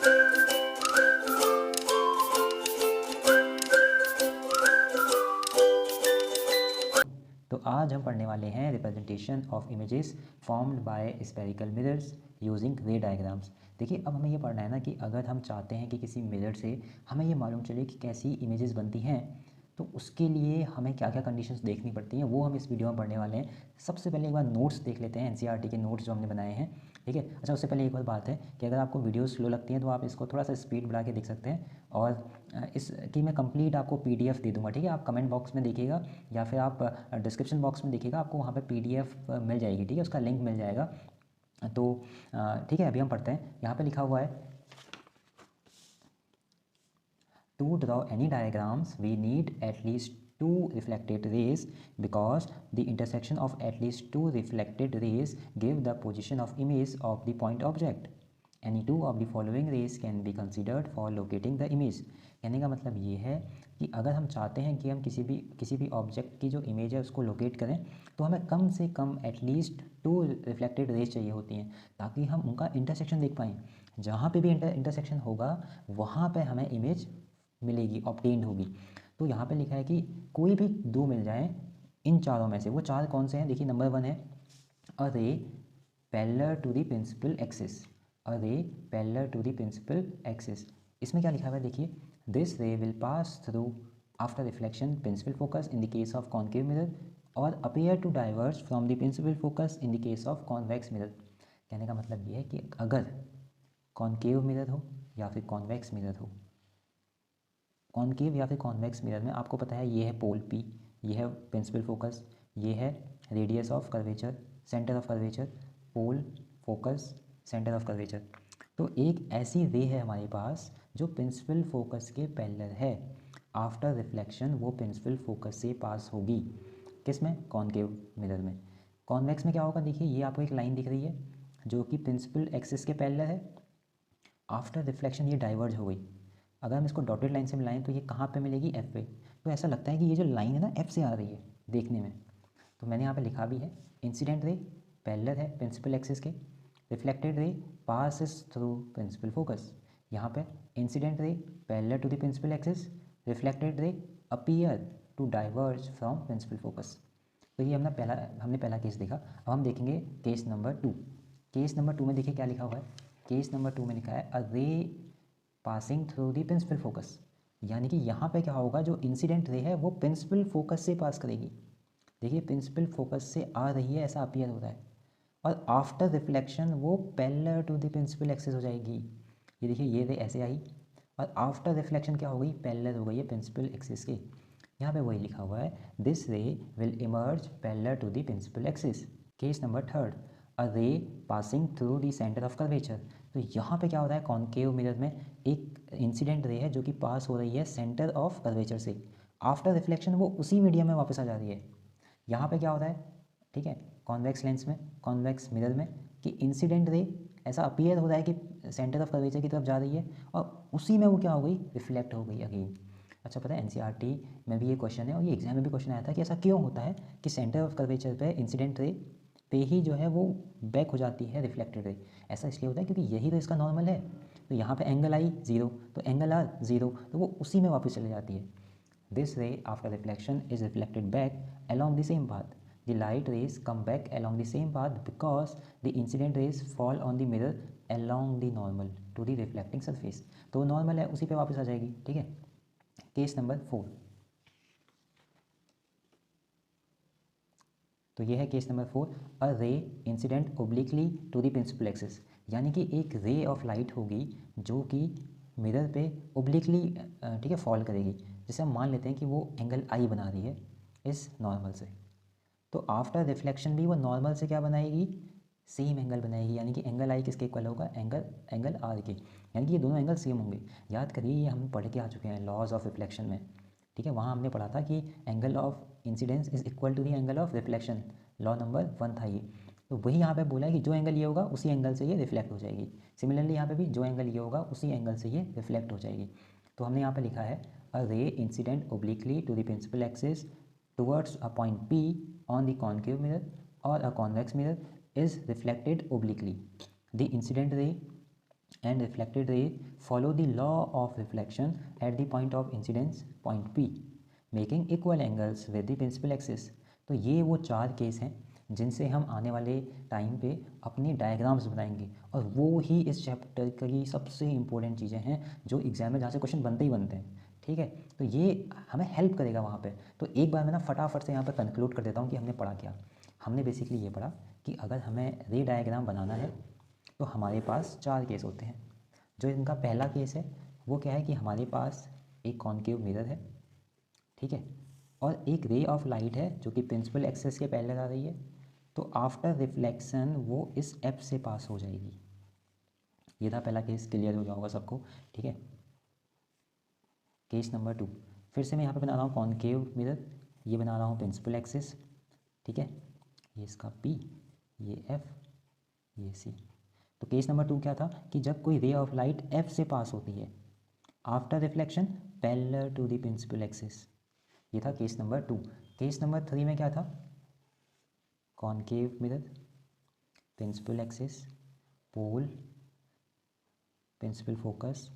तो आज हम पढ़ने वाले हैं representation of images formed by spherical mirrors using रे डायग्राम्स। देखिए, अब हमें ये पढ़ना है ना कि अगर हम चाहते हैं कि किसी मिरर से हमें ये मालूम चले कि कैसी इमेजेस बनती हैं, तो उसके लिए हमें क्या क्या कंडीशंस देखनी पड़ती हैं, वो हम इस वीडियो में पढ़ने वाले हैं। सबसे पहले एक बार नोट्स देख लेते हैं, एनसीईआरटी के नोट्स जो हमने बनाए हैं। ठीक है, अच्छा, उससे पहले एक और बात है कि अगर आपको वीडियो स्लो लगती हैं तो आप इसको थोड़ा सा स्पीड बढ़ा के देख सकते हैं। और इसकी मैं कंप्लीट आपको पीडीएफ दे दूंगा। ठीक है, आप कमेंट बॉक्स में देखिएगा या फिर आप डिस्क्रिप्शन बॉक्स में देखिएगा, आपको वहाँ पे पीडीएफ मिल जाएगी। ठीक है, उसका लिंक मिल जाएगा। तो ठीक है, अभी हम पढ़ते हैं। यहाँ पे लिखा हुआ है, to draw any diagrams we need at least two reflected rays because the intersection of at least two reflected rays give the position of image of the point object. Any two of the following rays can be considered for locating the image. कहने का मतलब ये है कि अगर हम चाहते हैं कि हम किसी भी ऑब्जेक्ट की जो इमेज है उसको लोकेट करें, तो हमें कम से कम एटलीस्ट 2 रिफ्लेक्टेड रेज चाहिए होती हैं ताकि हम उनका इंटरसेक्शन देख पाएँ। जहाँ पे भी इंटरसेक्शन होगा वहाँ पे हमें इमेज मिलेगी, ऑब्टेन्ड होगी। तो यहाँ पे लिखा है कि कोई भी दो मिल जाए इन चारों में से। वो चार कौन से हैं? देखिए, नंबर 1 है a ray parallel to the principal axis. A ray parallel to the principal axis. इसमें क्या लिखा हुआ है? देखिए, this ray will pass through after reflection principal focus in the case of concave mirror और appear to diverge from the principal focus in the case of convex mirror. कहने का मतलब ये है कि अगर कॉन्केव मिरर हो या फिर कॉन्वेक्स मिरर हो, कॉन्केव या फिर कॉन्वेक्स मिरर में आपको पता है ये है पोल पी, ये है प्रिंसिपल फोकस, ये है radius of curvature, centre of curvature, pole, focus, centre of curvature. तो एक ऐसी रे है हमारे पास जो प्रिंसिपल फोकस के पैरेलल है। आफ्टर रिफ्लेक्शन वो प्रिंसिपल फोकस से पास होगी। किस में? कॉन्केव मिरर में। कॉन्वेक्स में क्या होगा? देखिए, ये आपको एक लाइन दिख रही है जो कि प्रिंसिपल एक्सिस के पैरेलल है। आफ्टर रिफ्लेक्शन ये डाइवर्ज हो गई। अगर हम इसको डॉटेड लाइन से मिलाएं तो ये कहाँ पे मिलेगी? एफ पे। तो ऐसा लगता है कि ये जो लाइन है ना एफ से आ रही है देखने में। तो मैंने यहाँ पे लिखा भी है, इंसिडेंट रे पैरेलल है प्रिंसिपल एक्सिस के, reflected ray passes through principal focus. यहाँ पे incident ray parallel to the principal axis, reflected ray appear to diverge from principal focus. तो ये हमने पहला केस देखा। अब हम देखेंगे केस नंबर 2। केस नंबर 2 में देखिए क्या लिखा हुआ है। केस नंबर 2 में लिखा है a ray passing through the principal focus. यानी कि यहाँ पे क्या होगा, जो इंसिडेंट रे है वो प्रिंसिपल फोकस से पास करेगी। देखिए, प्रिंसिपल फोकस से आ रही है ऐसा अपीयर हो रहा है, और आफ्टर रिफ्लेक्शन वो parallel to the principal axis हो जाएगी। ये देखिए, ये रे ऐसे आई और आफ्टर रिफ्लेक्शन क्या हो गई? पैरेलल हो गई है प्रिंसिपल एक्सिस के। यहाँ पे वही लिखा हुआ है, this ray will emerge parallel to the principal axis. Case number 3, a ray passing through the centre of curvature. तो यहाँ पे क्या हो रहा है? कॉन्केव मिरर में एक इंसिडेंट रे है जो कि पास हो रही है सेंटर ऑफ कर्वेचर से। आफ्टर रिफ्लेक्शन वो उसी मीडियम में वापस आ जा रही है। यहाँ पे क्या होता है? ठीक है, कॉन्वेक्स लेंस में, कॉन्वेक्स मिरर में, कि इंसिडेंट रे ऐसा अपीयर हो रहा है कि सेंटर ऑफ कर्वेचर की तरफ जा रही है और उसी में वो क्या हो गई? रिफ्लेक्ट हो गई अगेन। अच्छा, पता है एनसीईआरटी में भी ये क्वेश्चन है और ये एग्जाम में भी क्वेश्चन आया था कि ऐसा क्यों होता है कि सेंटर ऑफ कर्वेचर पे इंसिडेंट रे पे ही जो है वो बैक हो जाती है रिफ्लेक्टेड रे। ऐसा इसलिए होता है क्योंकि यही तो इसका नॉर्मल है। तो यहाँ पे एंगल आई 0, तो एंगल आर 0, तो वो उसी में वापस चली जाती है। दिस रे after reflection is reflected back along the same path. The light rays come back along the same path because the incident rays fall on the mirror along the normal to the reflecting surface. तो normal है उसी पे वापस आ जाएगी। ठीक है, case number 4। तो ये है case number 4, a ray incident obliquely to the principal axis. यानी कि एक रे ऑफ लाइट होगी जो कि मिरर पे ओब्लिकली, ठीक है, फॉल करेगी। जैसे हम मान लेते हैं कि वो एंगल आई बना रही है इस नॉर्मल से, तो आफ्टर रिफ्लेक्शन भी वो नॉर्मल से क्या बनाएगी? सेम एंगल बनाएगी। यानी कि एंगल आई किसके इक्वल होगा? एंगल आर के। यानी कि ये दोनों एंगल सेम होंगे। याद करिए, ये हम पढ़ के आ चुके हैं लॉज ऑफ रिफ्लेक्शन में। ठीक है, वहाँ हमने पढ़ा था कि angle of incidence is equal to the angle of reflection. Law number 1 था ये। तो वही यहाँ पे बोला है कि जो एंगल ये होगा उसी एंगल से ये रिफ्लेक्ट हो जाएगी। सिमिलरली यहाँ पे भी जो एंगल ये होगा उसी एंगल से ये रिफ्लेक्ट हो जाएगी। तो हमने यहाँ पे लिखा है, a ray incident obliquely to the principal axis towards a point P on the concave mirror or a convex mirror is reflected obliquely. The incident ray and reflected ray follow the law of reflection at the point of incidence point P, making equal angles with the principal axis। तो ये वो 4 case हैं जिनसे हम आने वाले time पे अपनी डायग्राम्स बनाएंगे, और वो ही इस चैप्टर की सबसे इम्पोर्टेंट चीज़ें हैं जो एग्जाम में जहाँ से क्वेश्चन बनते ही बनते हैं। ठीक है, तो ये हमें हेल्प करेगा वहाँ पे। तो एक बार मैं ना फटाफट से यहाँ पर कंक्लूड कर देता हूँ कि हमने पढ़ा क्या। हमने बेसिकली ये पढ़ा कि अगर हमें रे डायग्राम बनाना है तो हमारे पास 4 केस होते हैं। जो इनका पहला केस है वो क्या है कि हमारे पास एक कॉनकेव मिरर है, ठीक है, और एक रे ऑफ लाइट है जो कि प्रिंसिपल एक्सिस के पैरेलल आ रही है। तो आफ्टर रिफ्लेक्शन वो इस एफ से पास हो जाएगी। ये था पहला केस, क्लियर हो जाएगा सबको। ठीक है, केस नंबर 2, फिर से मैं यहाँ पे बना रहा हूँ कॉनकेव मिरर, ये बना रहा हूँ प्रिंसिपल एक्सिस। ठीक है, ये इसका P, ये F, ये C। तो केस नंबर 2 क्या था कि जब कोई रे ऑफ लाइट F से पास होती है after reflection parallel to the principal axis. ये था केस नंबर 2। केस नंबर 3 में क्या था, concave mirror, principal axis, pole, principal focus,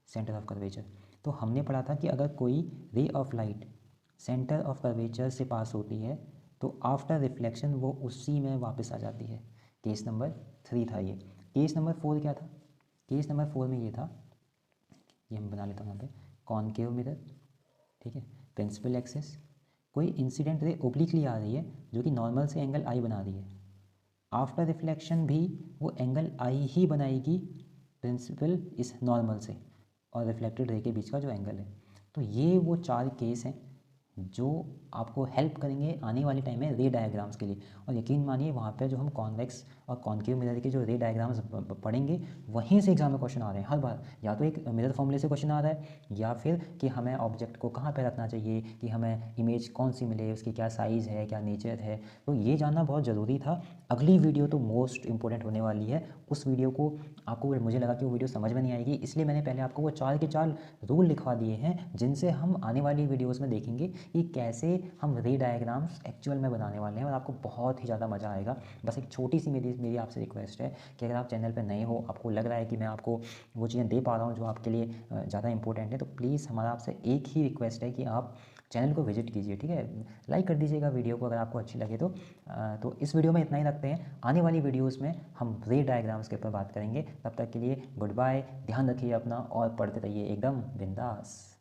centre of curvature. तो हमने पढ़ा था कि अगर कोई ray of light centre of curvature से पास होती है तो आफ्टर रिफ्लेक्शन वो उसी में वापस आ जाती है। केस नंबर 3 था ये। केस नंबर 4 क्या था, केस नंबर 4 में ये था, ये हम बना लेता हूँ यहाँ पे, कॉनकेव मिरर, ठीक है, प्रिंसिपल एक्सिस, कोई इंसिडेंट रे ओब्लिकली आ रही है जो कि नॉर्मल से एंगल आई बना रही है। आफ्टर रिफ्लेक्शन भी वो एंगल आई ही बनाएगी प्रिंसिपल इस नॉर्मल से और रिफ्लेक्टेड रे के बीच का जो एंगल है। तो ये वो 4 केस हैं जो आपको हेल्प करेंगे आने वाले टाइम में रे डायग्राम्स के लिए। और यकीन मानिए वहाँ पर जो हम कॉन्वेक्स और कॉनकेव मिरर के जो रे डायग्राम्स पढ़ेंगे वहीं से एग्जाम में क्वेश्चन आ रहे हैं हर बार। या तो एक मिरर फॉर्मूले से क्वेश्चन आ रहा है, या फिर कि हमें ऑब्जेक्ट को कहाँ पे रखना चाहिए, कि हमें इमेज कौन सी मिले, उसकी क्या साइज़ है, क्या नेचर है। तो ये जानना बहुत ज़रूरी था। अगली वीडियो तो मोस्ट इंपॉर्टेंट होने वाली है। उस वीडियो को आपको, मुझे लगा कि वो वीडियो समझ में नहीं आएगी, इसलिए मैंने पहले आपको वो 4 के 4 रूल लिखवा दिए हैं जिनसे हम आने वाली वीडियोज़ में देखेंगे कि कैसे हम रे डायग्राम्स एक्चुअल में बनाने वाले हैं, और आपको बहुत ही ज़्यादा मज़ा आएगा। बस एक छोटी सी मेरी आपसे रिक्वेस्ट है कि अगर आप चैनल पर नए हो, आपको लग रहा है कि मैं आपको वो चीज़ें दे पा रहा हूँ जो आपके लिए ज़्यादा इंपॉर्टेंट है, तो प्लीज़ हमारा आपसे एक ही रिक्वेस्ट है कि आप चैनल को विजिट कीजिए। ठीक है, लाइक कर दीजिएगा वीडियो को अगर आपको अच्छी लगे तो इस वीडियो में इतना ही रखते हैं। आने वाली वीडियोज़ में हम रे डायग्राम्स के ऊपर बात करेंगे। तब तक के लिए गुड बाय, ध्यान रखिए अपना और पढ़ते रहिए एकदम बिंदास।